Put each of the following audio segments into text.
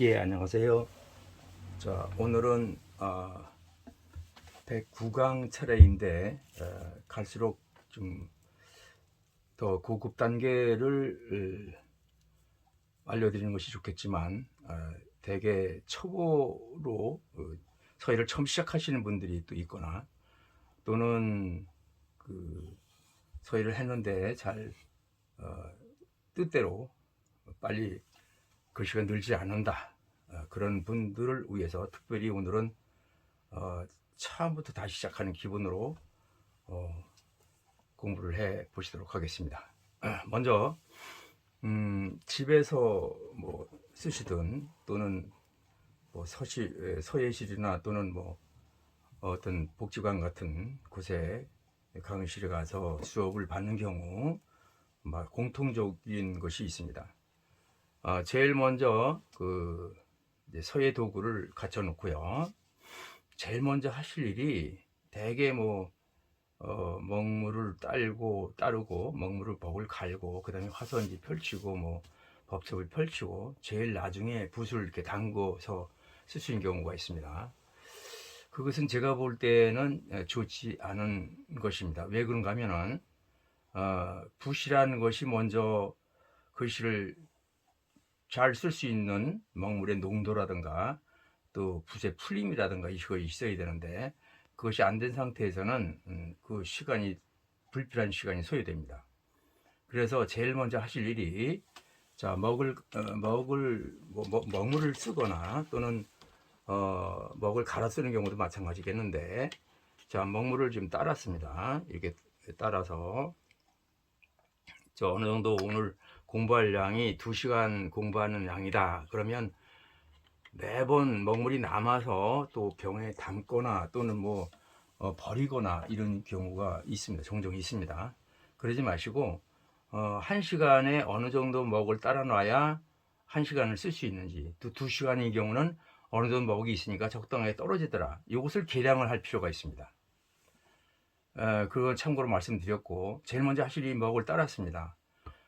예, 안녕하세요. 자, 오늘은 109강 차례인데 갈수록 좀 더 고급 단계를 알려드리는 것이 좋겠지만 대개 초보로 서예를 처음 시작하시는 분들이 또 있거나 또는 그 서예를 했는데 잘 뜻대로 빨리 글씨가 늘지 않는다, 그런 분들을 위해서 특별히 오늘은 처음부터 다시 시작하는 기분으로 공부를 해 보시도록 하겠습니다. 먼저 집에서 뭐 쓰시든 또는 뭐 서예실이나 또는 뭐 어떤 복지관 같은 곳에 강의실에 가서 수업을 받는 경우 공통적인 것이 있습니다. 제일 먼저 이제 서예 도구를 갖춰 놓고요. 제일 먼저 하실 일이 대개 먹물을 따르고 먹물을 벅을 갈고 그 다음에 화선지 펼치고 법첩을 펼치고 제일 나중에 붓을 이렇게 담궈서 쓸 수 있는 경우가 있습니다. 그것은 제가 볼 때는 좋지 않은 것입니다. 왜 그런가 하면은 붓이라는 것이 먼저 글씨를 잘 쓸 수 있는 먹물의 농도라든가 또 붓의 풀림이라든가 이것이 있어야 되는데 그것이 안 된 상태에서는 그 시간이 불필요한 시간이 소요됩니다. 그래서 제일 먼저 하실 일이 먹물을 쓰거나 또는 먹을 갈아 쓰는 경우도 마찬가지겠는데 먹물을 좀 따랐습니다. 이렇게 따라서 어느 정도 오늘 공부할 양이 2시간 공부하는 양이다 그러면 매번 먹물이 남아서 또 병에 담거나 또는 버리거나 이런 경우가 있습니다. 종종 있습니다. 그러지 마시고 1시간에 어느 정도 먹을 따라 놔야 1시간을 쓸 수 있는지, 또 2시간의 경우는 어느 정도 먹이 있으니까 적당하게 떨어지더라, 이것을 계량을 할 필요가 있습니다. 그건 참고로 말씀드렸고, 제일 먼저 하실 일이 먹을 따랐습니다.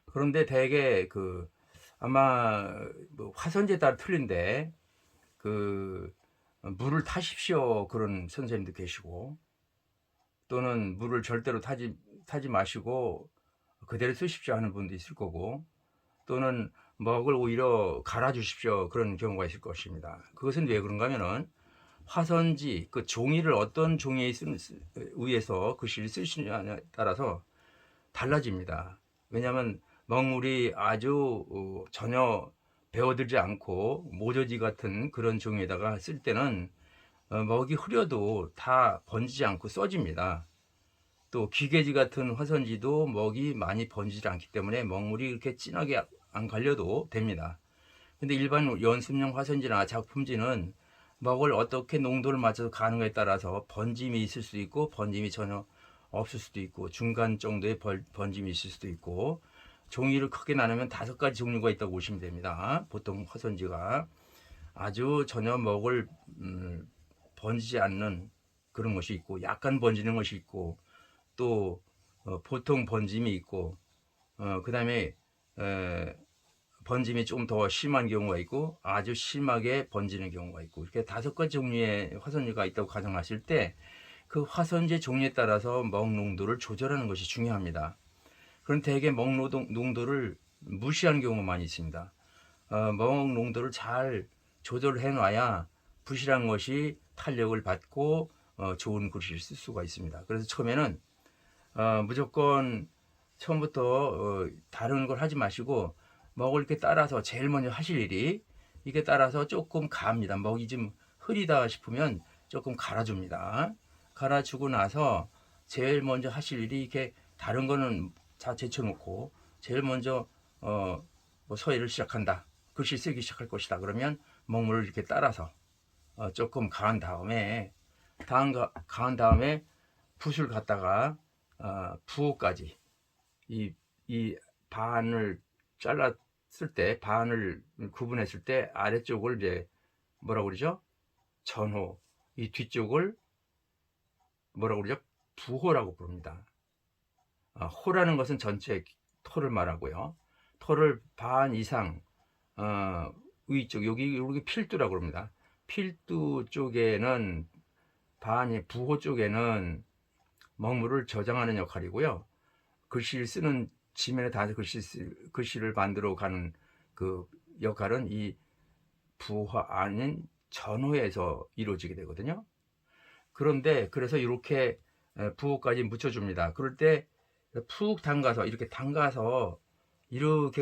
그런데 대개 아마 화선지에 따라 틀린데 물을 타십시오 그런 선생님도 계시고, 또는 물을 절대로 타지 마시고 그대로 쓰십시오 하는 분도 있을 거고, 또는 먹을 오히려 갈아 주십시오 그런 경우가 있을 것입니다. 그것은 왜 그런가 하면은 화선지 그 종이를 어떤 종이에 의해서 글씨를 쓰시느냐에 따라서 달라집니다. 왜냐하면 먹물이 아주 전혀 배어들지 않고 모저지 같은 그런 종이에다가 쓸 때는 먹이 흐려도 다 번지지 않고 써집니다. 또 기계지 같은 화선지도 먹이 많이 번지지 않기 때문에 먹물이 이렇게 진하게 안 갈려도 됩니다. 근데 일반 연습용 화선지나 작품지는 먹을 어떻게 농도를 맞춰서 가는가에 따라서 번짐이 있을 수도 있고 번짐이 전혀 없을 수도 있고 중간 정도의 번짐이 있을 수도 있고, 종이를 크게 나누면 5가지 종류가 있다고 보시면 됩니다. 보통 화선지가 아주 전혀 먹을 번지지 않는 그런 것이 있고, 약간 번지는 것이 있고, 또 보통 번짐이 있고, 그 다음에 번짐이 좀 더 심한 경우가 있고 아주 심하게 번지는 경우가 있고, 이렇게 5가지 종류의 화선지가 있다고 가정하실 때 그 화선지 종류에 따라서 먹 농도를 조절하는 것이 중요합니다. 그런 대개 먹 농도를 무시하는 경우가 많이 있습니다. 먹 농도를 잘 조절해 놔야 붓이란 것이 탄력을 받고 좋은 글씨를 쓸 수가 있습니다. 그래서 처음에는 무조건 처음부터 다른 걸 하지 마시고 먹을 이렇게 따라서 제일 먼저 하실 일이 이게 따라서 조금 갑니다. 먹이 좀 흐리다 싶으면 조금 갈아줍니다. 갈아주고 나서 제일 먼저 하실 일이 이렇게 다른 거는 다 제쳐놓고 제일 먼저 서예를 시작한다, 글씨 쓰기 시작할 것이다 그러면 먹물을 이렇게 따라서 조금 가한 다음에 붓을 갖다가 부호까지 이 반을 잘랐을 때, 반을 구분했을 때 아래쪽을 이제 뭐라고 그러죠? 전호. 이 뒤쪽을 뭐라고 그러죠? 부호라고 부릅니다. 호라는 것은 전체 토를 말하고요. 토를 반 이상 위쪽 여기 필두라고 그럽니다. 필두 쪽에는 부호 쪽에는 먹물을 저장하는 역할이고요. 글씨를 쓰는 지면에 닿아서 글씨를 만들어 가는 그 역할은 이 부호 아닌 전호에서 이루어지게 되거든요. 그런데 그래서 이렇게 부호까지 묻혀줍니다. 그럴 때 푹 담가서 이렇게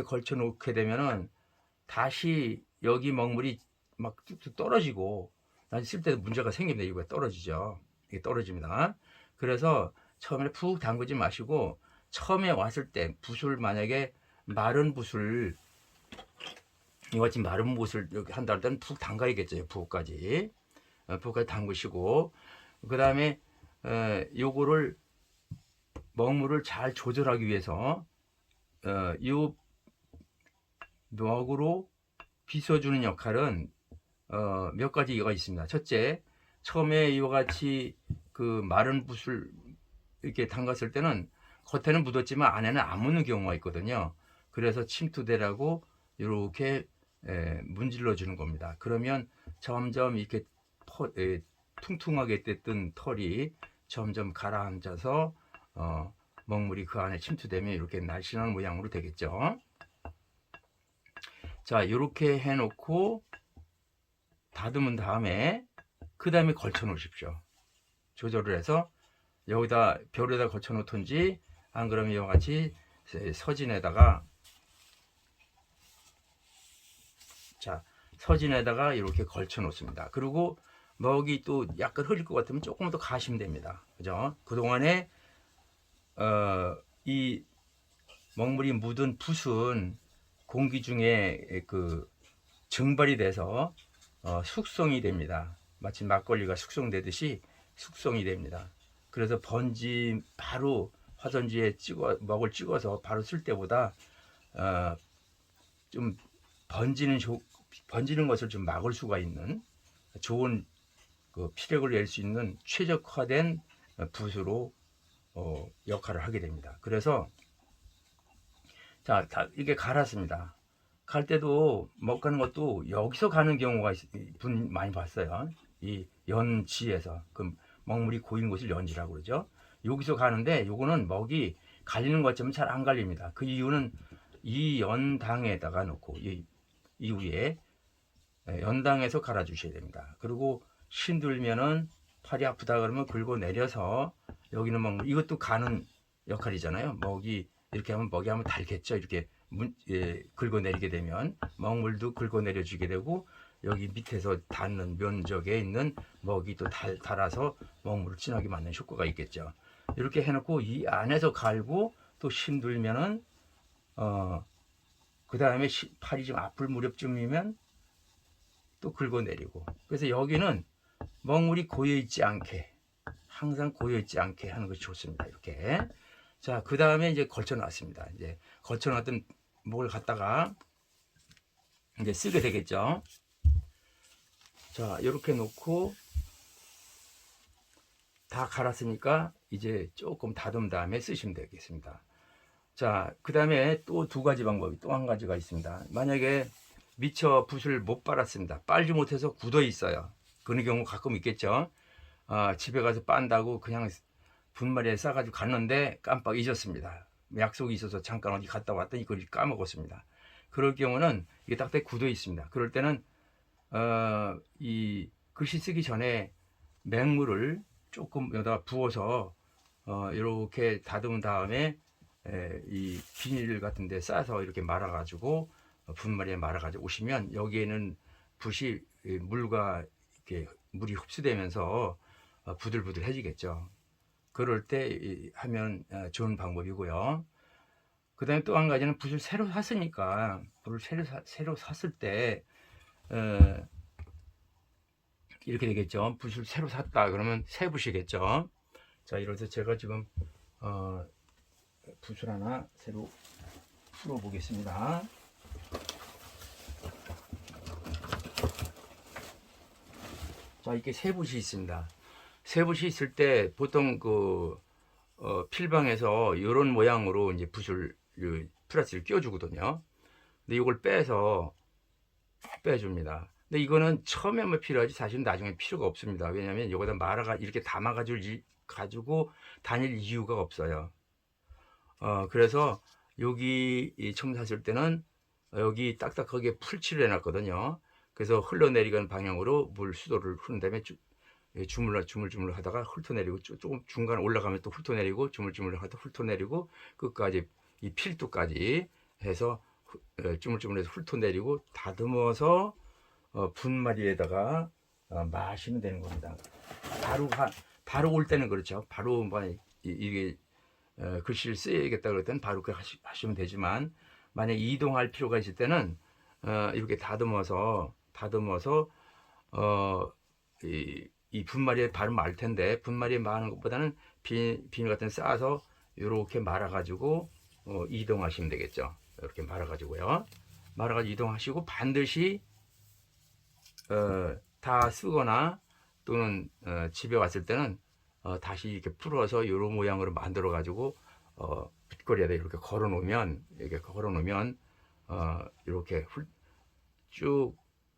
걸쳐 놓게 되면은 다시 여기 먹물이 막 뚝뚝 떨어지고 난 쓸 때 문제가 생깁니다. 이거 떨어지죠. 이게 떨어집니다. 그래서 처음에 푹 담그지 마시고 처음에 왔을 때 붓을 만약에 마른 붓을 이같이 마른 붓을 이렇게 한다 할 때는 푹 담가야겠죠. 부까지 담그시고 그 다음에 요거를 먹물을 잘 조절하기 위해서 요 먹으로 빗어주는 역할은 몇 가지가 있습니다. 첫째, 처음에 이와 같이 그 마른 붓을 이렇게 담갔을 때는 겉에는 묻었지만 안에는 안 묻는 경우가 있거든요. 그래서 침투대라고 이렇게 문질러 주는 겁니다. 그러면 점점 이렇게 퉁퉁하게 뜯던 털이 점점 가라앉아서 먹물이 그 안에 침투되면 이렇게 날씬한 모양으로 되겠죠. 자, 이렇게 해놓고 다듬은 다음에 그 다음에 걸쳐 놓으십시오. 조절을 해서 여기다 벼에다 걸쳐 놓든지 안 그러면 이와 같이 서진에다가 이렇게 걸쳐 놓습니다. 그리고 먹이 또 약간 흐릴 것 같으면 조금 더 가시면 됩니다. 그죠? 그동안에 이 먹물이 묻은 붓은 공기 중에 그 증발이 돼서 숙성이 됩니다. 마치 막걸리가 숙성되듯이 숙성이 됩니다. 그래서 바로 화선지에 먹을 찍어서 바로 쓸 때보다 좀 번지는 것을 좀 막을 수가 있는 좋은 그 피력을 낼 수 있는 최적화된 붓으로 역할을 하게 됩니다. 그래서 자, 이렇게 갈았습니다. 갈 때도 가는 것도 여기서 가는 경우가 많이 봤어요. 이 연지에서 그 먹물이 고이는 곳을 연지라고 그러죠. 여기서 가는데 요거는 먹이 갈리는 것처럼 잘 안 갈립니다. 그 이유는 이 연당에다가 놓고 이 위에 연당에서 갈아 주셔야 됩니다. 그리고 신들면은 팔이 아프다 그러면 긁어 내려서 여기는 먹물, 이것도 가는 역할이잖아요. 먹이 이렇게 하면 먹이 하면 달겠죠. 이렇게 긁어내리게 되면 먹물도 긁어내려주게 되고 여기 밑에서 닿는 면적에 있는 먹이 또 달아서 먹물을 진하게 만드는 효과가 있겠죠. 이렇게 해놓고 이 안에서 갈고 또 힘들면은 그 다음에 팔이 좀 아플 무렵쯤이면 또 긁어내리고, 그래서 여기는 먹물이 고여있지 않게 항상 고여있지 않게 하는 것이 좋습니다. 이렇게. 자, 그 다음에 이제 걸쳐놨습니다. 이제 걸쳐놨던 목을 갖다가 이제 쓰게 되겠죠. 자, 이렇게 놓고 다 갈았으니까 이제 조금 다듬은 다음에 쓰시면 되겠습니다. 자, 그 다음에 또 두 가지 방법이 또 한 가지가 있습니다. 만약에 미처 붓을 못 빨았습니다. 빨지 못해서 굳어 있어요. 그런 경우 가끔 있겠죠. 집에 가서 빤다고 그냥 분말이에 싸가지고 갔는데 깜빡 잊었습니다. 약속이 있어서 잠깐 어디 갔다 왔더니 그걸 까먹었습니다. 그럴 경우는 이게 딱딱 굳어 있습니다. 그럴 때는 이 글씨 쓰기 전에 맹물을 조금 여기다 부어서 이렇게 다듬은 다음에 이 비닐 같은 데 싸서 이렇게 말아 가지고 분말에 말아 가지고 오시면 여기에는 붓이 물과 이렇게 물이 흡수되면서 부들부들해지겠죠. 그럴 때 하면 좋은 방법이고요. 그 다음에 또 한 가지는 붓을 새로 샀으니까 붓을 새로 샀을 때 이렇게 되겠죠. 붓을 새로 샀다 그러면 새 붓이겠죠. 자, 이래서 제가 지금 붓을 하나 새로 풀어 보겠습니다. 자, 이렇게 새 붓이 있습니다. 새 붓이 있을 때 보통 그 필방에서 이런 모양으로 이제 붓을 플라스틱을 끼워주거든요. 근데 이걸 빼서 빼줍니다. 근데 이거는 처음에만 필요하지 사실은 나중에 필요가 없습니다. 왜냐하면 여기다 말아가 이렇게 가지고 다닐 이유가 없어요. 그래서 여기 이 첨사 쓸 때는 여기 딱딱하게 풀칠을 해놨거든요. 그래서 흘러내리는 방향으로 물 수도를 흐른 다음에 주물주물 하다가 훑어내리고 조금 중간 올라가면 또 훑어내리고 주물주물 하다 훑어내리고 끝까지 이 필두까지 해서 주물주물해서 훑어내리고 다듬어서 분말이에다가 마시면 되는 겁니다. 바로 올 때는 그렇죠. 바로 이게 글씨를 써야겠다 그럴 때는 바로 그렇게 하시면 되지만 만약 이동할 필요가 있을 때는 이렇게 다듬어서 이 분말이에 바로 말 텐데 분말이에 마는 것보다는 비닐 같은 데 싸서 이렇게 말아가지고 이동하시면 되겠죠. 이렇게 말아가지고요. 말아가지고 이동하시고 반드시 다 쓰거나 또는 집에 왔을 때는 다시 이렇게 풀어서 이런 모양으로 만들어 가지고 빗거리에다 이렇게 걸어 놓으면 이렇게 쭉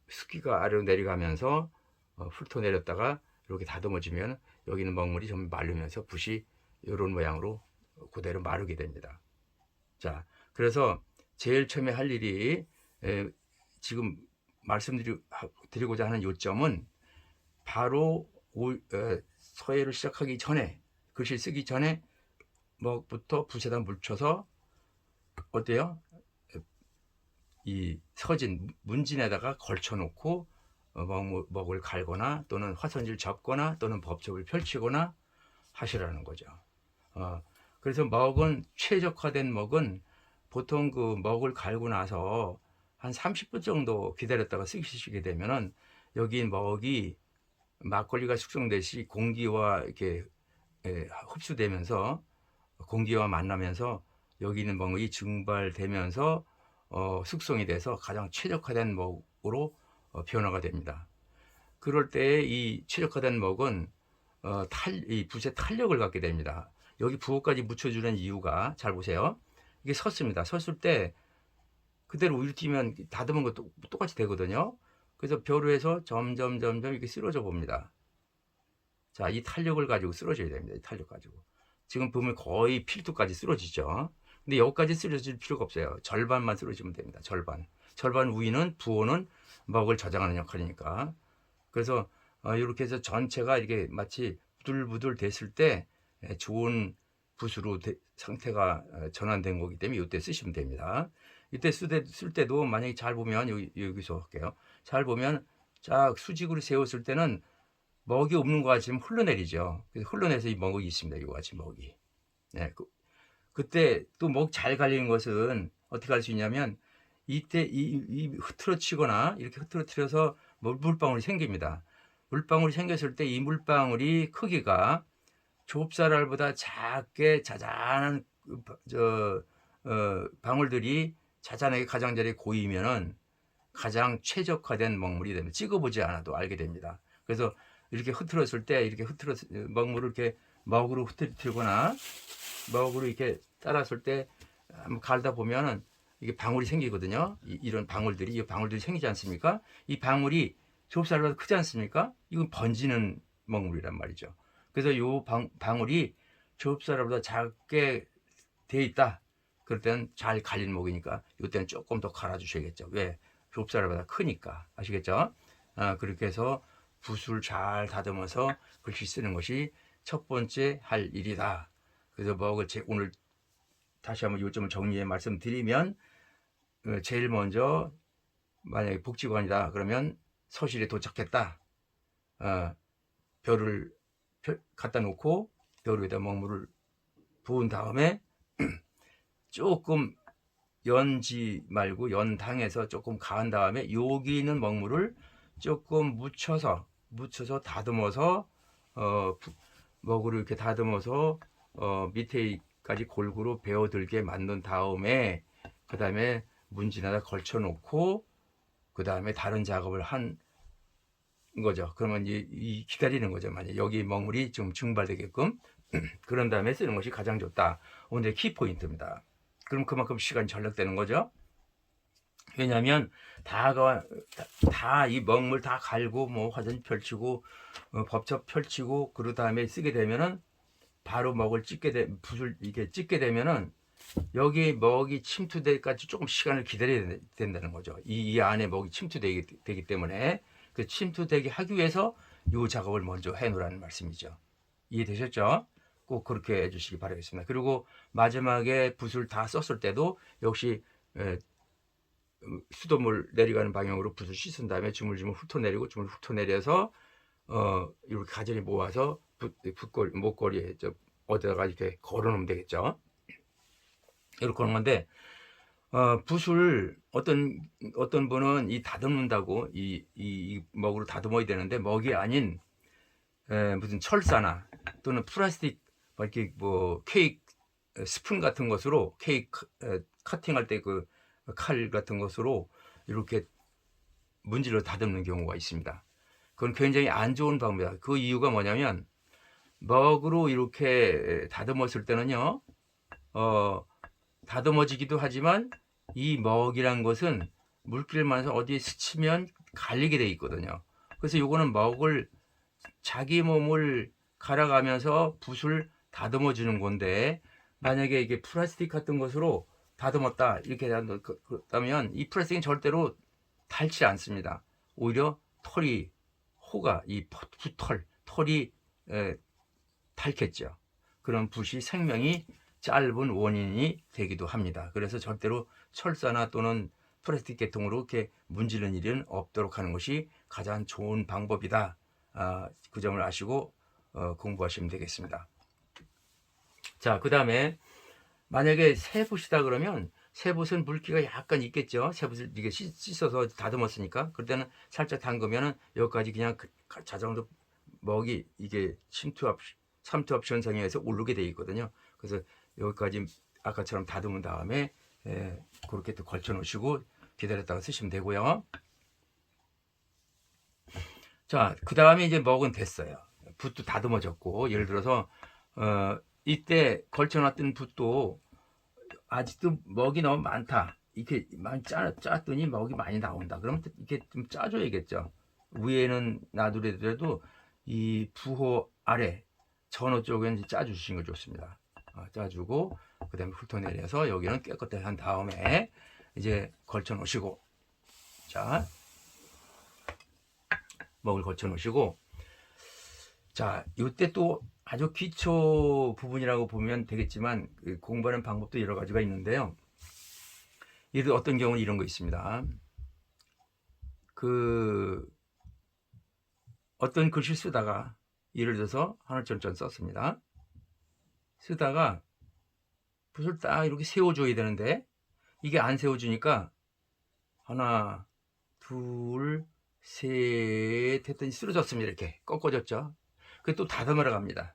습기가 아래로 내려가면서 훑어 내렸다가 이렇게 다듬어지면 여기는 먹물이 좀 마르면서 붓이 이런 모양으로 그대로 마르게 됩니다. 자, 그래서 제일 처음에 할 일이 지금 말씀드리고자 하는 요점은 바로 서예를 시작하기 전에 글씨 쓰기 전에 뭐부터 붓에다 묻혀서 어때요? 이 서진 문진에다가 걸쳐 놓고 먹을 갈거나 또는 화선지를 접거나 또는 법접을 펼치거나 하시라는 거죠. 그래서 최적화된 먹은 보통 그 먹을 갈고 나서 한 30분 정도 기다렸다가 쓰시게 되면은 여기 먹이 막걸리가 숙성되시 공기와 이렇게 흡수되면서 공기와 만나면서 여기 있는 먹이 증발되면서 숙성이 돼서 가장 최적화된 먹으로 변화가 됩니다. 그럴 때 이 최적화된 먹은 이 붓에 탄력을 갖게 됩니다. 여기 부호까지 묻혀주는 이유가 잘 보세요. 이게 섰습니다. 섰을 때 그대로 위로 뛰면 다듬은 것도 똑같이 되거든요. 그래서 벼루에서 점점 이렇게 쓰러져 봅니다. 자, 이 탄력을 가지고 쓰러져야 됩니다. 이 탄력 가지고. 지금 보면 거의 필두까지 쓰러지죠. 근데 여기까지 쓰러질 필요가 없어요. 절반만 쓰러지면 됩니다. 절반 위는 부호는 먹을 저장하는 역할이니까. 그래서 이렇게 해서 전체가 이렇게 마치 부들부들 됐을 때 좋은 붓으로 상태가 전환된 거기 때문에 이때 쓰시면 됩니다. 이때 쓸 때도 만약에 잘 보면 여기서 할게요. 잘 보면 쫙 수직으로 세웠을 때는 먹이 없는 것 같이 흘러내리죠. 그래서 흘러내서 이 먹이 있습니다. 이거 같이 먹이. 네, 그때 또 먹 잘 갈리는 것은 어떻게 할 수 있냐면 이때 이 흐트러치거나 이렇게 흐트러뜨려서 물방울이 생깁니다. 물방울이 생겼을 때 이 물방울이 크기가 좁쌀알보다 작게 자잘한 방울들이 자잘하게 가장자리에 고이면은 가장 최적화된 먹물이 됩니다. 찍어보지 않아도 알게 됩니다. 그래서 이렇게 흐트렀을 때 이렇게 먹물을 이렇게 먹으로 흐트리거나 먹으로 이렇게 따랐을 때 한번 갈다 보면은 이게 방울이 생기거든요. 이런 방울들이 생기지 않습니까? 이 방울이 좁쌀보다 크지 않습니까? 이건 번지는 먹물이란 말이죠. 그래서 이 방울이 좁쌀보다 작게 돼 있다. 그럴 때는 잘 갈린 목이니까 이때는 조금 더 갈아주셔야겠죠. 왜? 좁쌀보다 크니까. 아시겠죠? 그렇게 해서 붓을 잘 다듬어서 글씨 쓰는 것이 첫 번째 할 일이다. 그래서 오늘 다시 한번 요점을 정리해 말씀드리면 제일 먼저 만약에 복지관이다 그러면 서실에 도착했다. 벼를 갖다 놓고 벼 위에다 먹물을 부은 다음에 조금 연지 말고 연당해서 조금 가은 다음에 여기 있는 먹물을 조금 묻혀서 다듬어서 먹으로 이렇게 다듬어서 밑에까지 골고루 배어들게 만든 다음에 그 다음에 문진에다 걸쳐 놓고 그 다음에 다른 작업을 한 거죠. 그러면 이 기다리는 거죠. 만약 여기 먹물이 좀 증발되게끔 그런 다음에 쓰는 것이 가장 좋다. 오늘의 키포인트입니다. 그럼 그만큼 시간이 절약되는 거죠. 왜냐하면 다 이 먹물 다 갈고 뭐 화전 펼치고 법첩 펼치고 그런 다음에 쓰게 되면은 바로 붓을 이게 찢게 되면은 여기 먹이 침투되기까지 조금 시간을 기다려야 된다는 거죠. 이 안에 먹이 침투되기 때문에 그 침투되게 하기 위해서 이 작업을 먼저 해 놓으라는 말씀이죠. 이해되셨죠? 꼭 그렇게 해주시기 바라겠습니다. 그리고 마지막에 붓을 다 썼을 때도 역시 수돗물 내려가는 방향으로 붓을 씻은 다음에 주물주물 훑어내리고 주물 훑어내려서 이렇게 가지런히 모아서 목걸이에 어디다가 이렇게 걸어놓으면 되겠죠. 이렇게 하는 건데 붓을 어떤 분은 이 다듬는다고 이 먹으로 다듬어야 되는데 먹이 아닌 무슨 철사나 또는 플라스틱 이렇게 뭐 케이크 스푼 같은 것으로 케이크 커팅할 때 그 칼 같은 것으로 이렇게 문질러 다듬는 경우가 있습니다. 그건 굉장히 안 좋은 방법이다. 그 이유가 뭐냐면 먹으로 이렇게 다듬었을 때는요 다듬어지기도 하지만 이 먹이란 것은 물기를 마셔서 어디에 스치면 갈리게 돼 있거든요. 그래서 요거는 먹을 자기 몸을 갈아가면서 붓을 다듬어 주는 건데 만약에 이게 플라스틱 같은 것으로 다듬었다 이렇게 다면 이 플라스틱은 절대로 닳지 않습니다. 오히려 이 털이 닳겠죠. 그런 붓이 생명이 짧은 원인이 되기도 합니다. 그래서 절대로 철사나 또는 플라스틱 계통으로 이렇게 문지르는 일은 없도록 하는 것이 가장 좋은 방법이다. 그 점을 아시고 공부하시면 되겠습니다. 자, 그 다음에 만약에 새붓이다 그러면 새붓은 물기가 약간 있겠죠. 새붓을 이게 씻어서 다듬었으니까 그럴 때는 살짝 담그면은 여기까지 그냥 자동으로 먹이 이게 삼투압 현상에 의해서 오르게 되어 있거든요. 그래서 여기까지 아까처럼 다듬은 다음에 그렇게 또 걸쳐 놓으시고 기다렸다가 쓰시면 되고요. 자, 그 다음에 이제 먹은 됐어요. 붓도 다듬어졌고 예를 들어서 이때 걸쳐놨던 붓도 아직도 먹이 너무 많다. 이렇게 많이 짰더니 먹이 많이 나온다. 그러면 이렇게 좀 짜줘야겠죠. 위에는 놔두더라도 이 부호 아래 전호 쪽에는 짜주시는 거 좋습니다. 짜주고 그 다음에 훑어내려서 여기는 깨끗하게 한 다음에 이제 걸쳐 놓으시고 자 먹을 걸쳐 놓으시고 자 이때 또 아주 기초 부분이라고 보면 되겠지만 공부하는 방법도 여러 가지가 있는데요. 예를 들어 어떤 경우는 이런 거 있습니다. 어떤 글씨 쓰다가 예를 들어서 하늘천천 썼습니다. 쓰다가 붓을 딱 이렇게 세워줘야 되는데 이게 안 세워주니까 하나 둘 셋 했더니 쓰러졌습니다. 이렇게 꺾어졌죠. 그게 또 다듬으러 갑니다.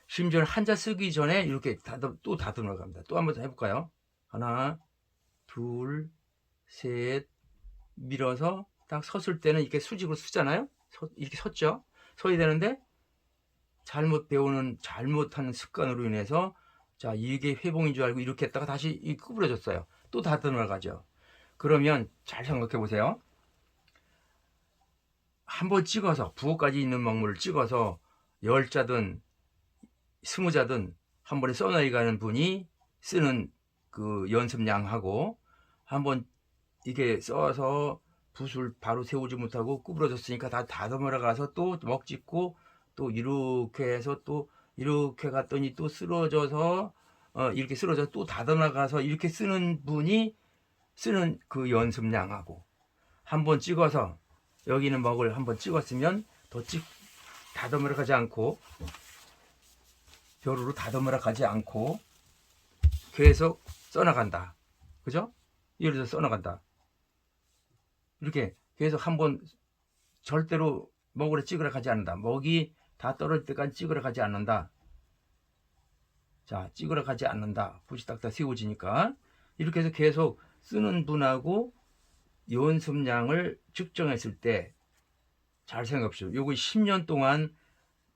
심지어 한자 쓰기 전에 이렇게 또 다듬으러 갑니다. 또 한번 해볼까요? 하나 둘 셋 밀어서 딱 섰을 때는 이렇게 수직으로 쓰잖아요. 이렇게 섰죠. 서야 되는데 잘못하는 습관으로 인해서 자 이게 회봉인 줄 알고 이렇게 했다가 다시 구부러졌어요. 또 다듬으러 가죠. 그러면 잘 생각해 보세요. 한번 찍어서 부호까지 있는 먹물을 찍어서 10자든 20자든 한 번에 써나가는 분이 쓰는 그 연습량하고 한번 이게 써서 붓을 바로 세우지 못하고 구부러졌으니까 다 다듬으러 가서 또 먹짓고 또 이렇게 해서 또 이렇게 갔더니 또 쓰러져서 이렇게 쓰러져 또 다듬어 가서 이렇게 쓰는 분이 쓰는 그 연습량하고 한번 찍어서 여기는 먹을 한번 찍었으면 더 다듬으러 가지 않고 벼루로 다듬으러 가지 않고 계속 써나간다. 그죠? 예를 들어 써나간다. 이렇게 계속 한번 절대로 먹으러 찍으러 가지 않는다. 먹이 다 떨어질 때까지 찍으러 가지 않는다. 자, 찍으러 가지 않는다. 붓이 딱딱 세워지니까 이렇게 해서 계속 쓰는 분하고 연습량을 측정했을 때 잘 생각해보시오. 요거 10년 동안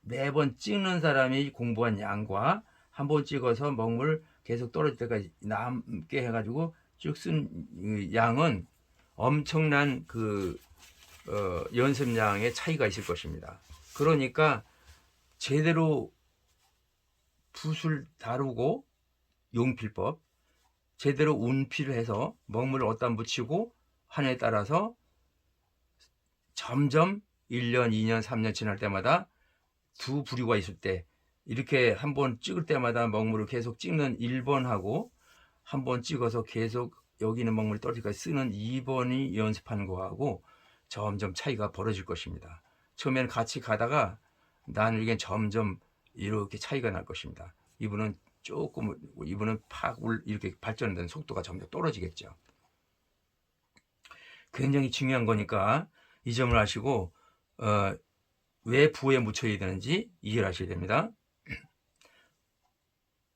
매번 찍는 사람이 공부한 양과 한번 찍어서 먹물 계속 떨어질 때까지 남게 해가지고 쭉 쓴 양은 엄청난 연습량의 차이가 있을 것입니다. 그러니까 제대로 붓을 다루고 용필법, 제대로 운필을 해서 먹물을 어디다 묻히고 한 해에 따라서 점점 1년, 2년, 3년 지날 때마다 두 부류가 있을 때 이렇게 한 번 찍을 때마다 먹물을 계속 찍는 1번하고 한 번 찍어서 계속 여기 있는 먹물이 떨어지기까지 쓰는 2번이 연습하는 거하고 점점 차이가 벌어질 것입니다. 처음에는 같이 가다가 나중엔 점점 이렇게 차이가 날 것입니다. 이분은 팍 이렇게 발전된 속도가 점점 떨어지겠죠. 굉장히 중요한 거니까 이 점을 아시고 왜 부에 묻혀야 되는지 이해를 하셔야 됩니다.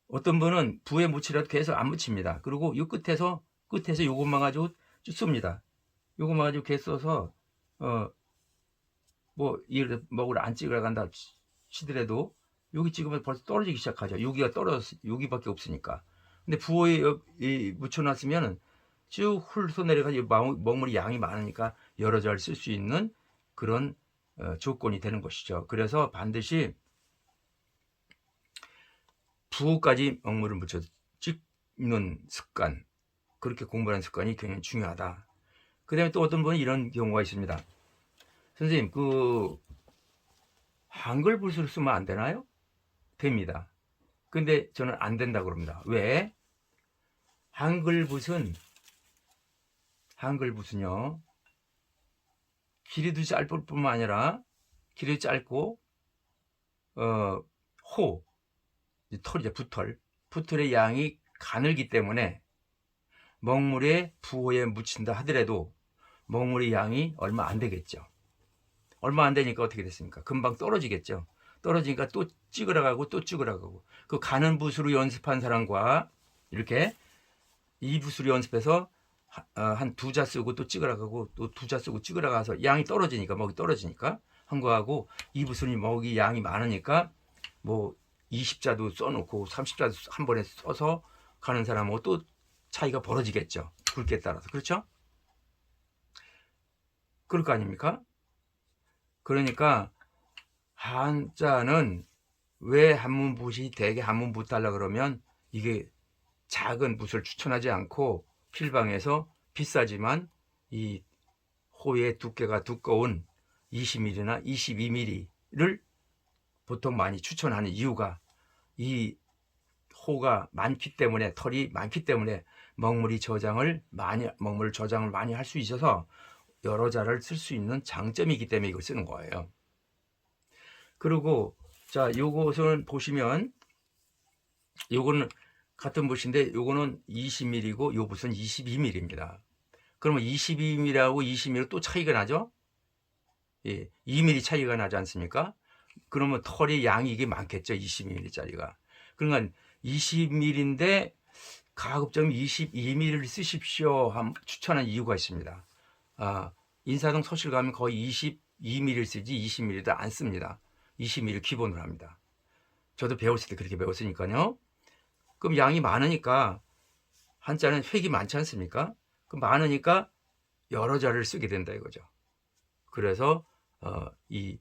어떤 분은 부에 묻히라도 계속 안 묻힙니다. 그리고 이 끝에서 요것만 가지고 쭉 씁니다. 요것만 가지고 계속 써서 이를 먹을 안 찍으러 간다 치더라도 여기 찍으면 벌써 떨어지기 시작하죠. 여기가 떨어졌어. 여기밖에 없으니까. 근데 부에 묻혀놨으면 쭉 훑어 내려가지고 먹물이 양이 많으니까 여러 잘 쓸 수 있는 그런 조건이 되는 것이죠. 그래서 반드시 부까지 먹물을 묻혀 찍는 습관, 그렇게 공부하는 습관이 굉장히 중요하다. 그 다음에 또 어떤 분은 이런 경우가 있습니다. 선생님, 한글 붓을 쓰면 안 되나요? 됩니다. 근데 저는 안 된다고 그럽니다. 왜? 한글 붓은요, 길이도 짧을 뿐만 아니라 길이 짧고 털이죠. 붓털의 양이 가늘기 때문에 먹물에 부호에 묻힌다 하더라도 먹물의 양이 얼마 안 되겠죠. 얼마 안 되니까 어떻게 됐습니까? 금방 떨어지겠죠. 떨어지니까 또 찍으러 가고 또 찍으러 가고, 그 가는 붓으로 연습한 사람과 이렇게 이 붓으로 연습해서 한 두 자 쓰고 또 찍으러 가고 또 두 자 쓰고 찍으러 가서 양이 떨어지니까, 먹이 떨어지니까 한 거하고, 이 붓은 먹이 양이 많으니까 20자도 써놓고 30자도 한 번에 써서 가는 사람하고 또 차이가 벌어지겠죠. 굵기에 따라서. 그렇죠? 그럴 거 아닙니까? 그러니까 한자는 왜 한문붓이 대개 한문붓 달라 그러면 이게 작은 붓을 추천하지 않고 필방에서 비싸지만 이 호의 두께가 두꺼운 20mm나 22mm를 보통 많이 추천하는 이유가, 이 호가 많기 때문에, 털이 많기 때문에 먹물 저장을 많이 할 수 있어서 여러 자를 쓸 수 있는 장점이기 때문에 이걸 쓰는 거예요. 그리고 자, 요것은 보시면 요거는 같은 붓인데 요거는 20mm고 요 붓은 22mm입니다. 그러면 22mm하고 20mm 또 차이가 나죠? 예, 2mm 차이가 나지 않습니까? 그러면 털의 양이 이게 많겠죠. 22mm짜리가. 그러니까 20mm인데 가급적 22mm를 쓰십시오 추천한 이유가 있습니다. 인사동 서실 가면 거의 22mm를 쓰지 20mm도 안 씁니다. 20mm 기본으로 합니다. 저도 배웠을 때 그렇게 배웠으니까요. 그럼 양이 많으니까, 한자는 획이 많지 않습니까? 그럼 많으니까 여러 자를 쓰게 된다 이거죠. 그래서 이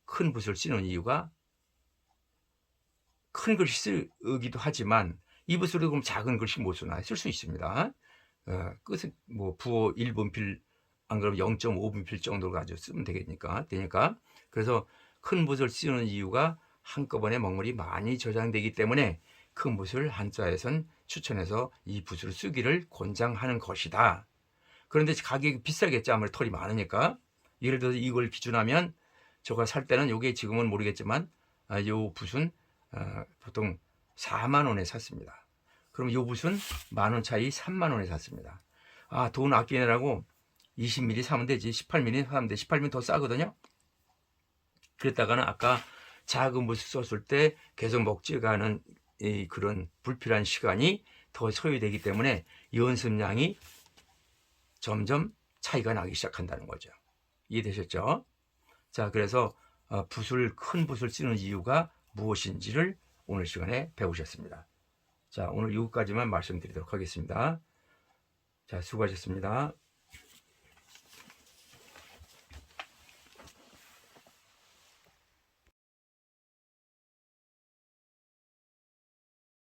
큰 붓을 쓰는 이유가, 큰 글씨 쓰기도 하지만 이 붓으로 그럼 작은 글씨 못 쓰나? 쓸 수 있습니다. 끝은 부호 1분필 안 그러면 0.5분필 정도로 가지고 쓰면 되니까. 그래서 큰 붓을 쓰는 이유가 한꺼번에 먹물이 많이 저장되기 때문에 큰 붓을 한자에선 추천해서 이 붓을 쓰기를 권장하는 것이다. 그런데 가격이 비싸겠죠. 아무래도 털이 많으니까. 예를 들어서 이걸 기준하면 제가 살 때는, 요게 지금은 모르겠지만 요 붓은 보통 4만 원에 샀습니다. 그럼 요 붓은 만원 차이 3만 원에 샀습니다. 돈 아끼느라고 20mm 사면 되지, 18mm 사면 돼. 18mm 더 싸거든요. 그랬다가는 아까 작은 붓을 썼을 때 계속 먹지가는 그런 불필요한 시간이 더 소요되기 때문에 연습량이 점점 차이가 나기 시작한다는 거죠. 이해되셨죠? 자, 그래서 큰 붓을 쓰는 이유가 무엇인지를 오늘 시간에 배우셨습니다. 자, 오늘 여기까지만 말씀드리도록 하겠습니다. 자, 수고하셨습니다.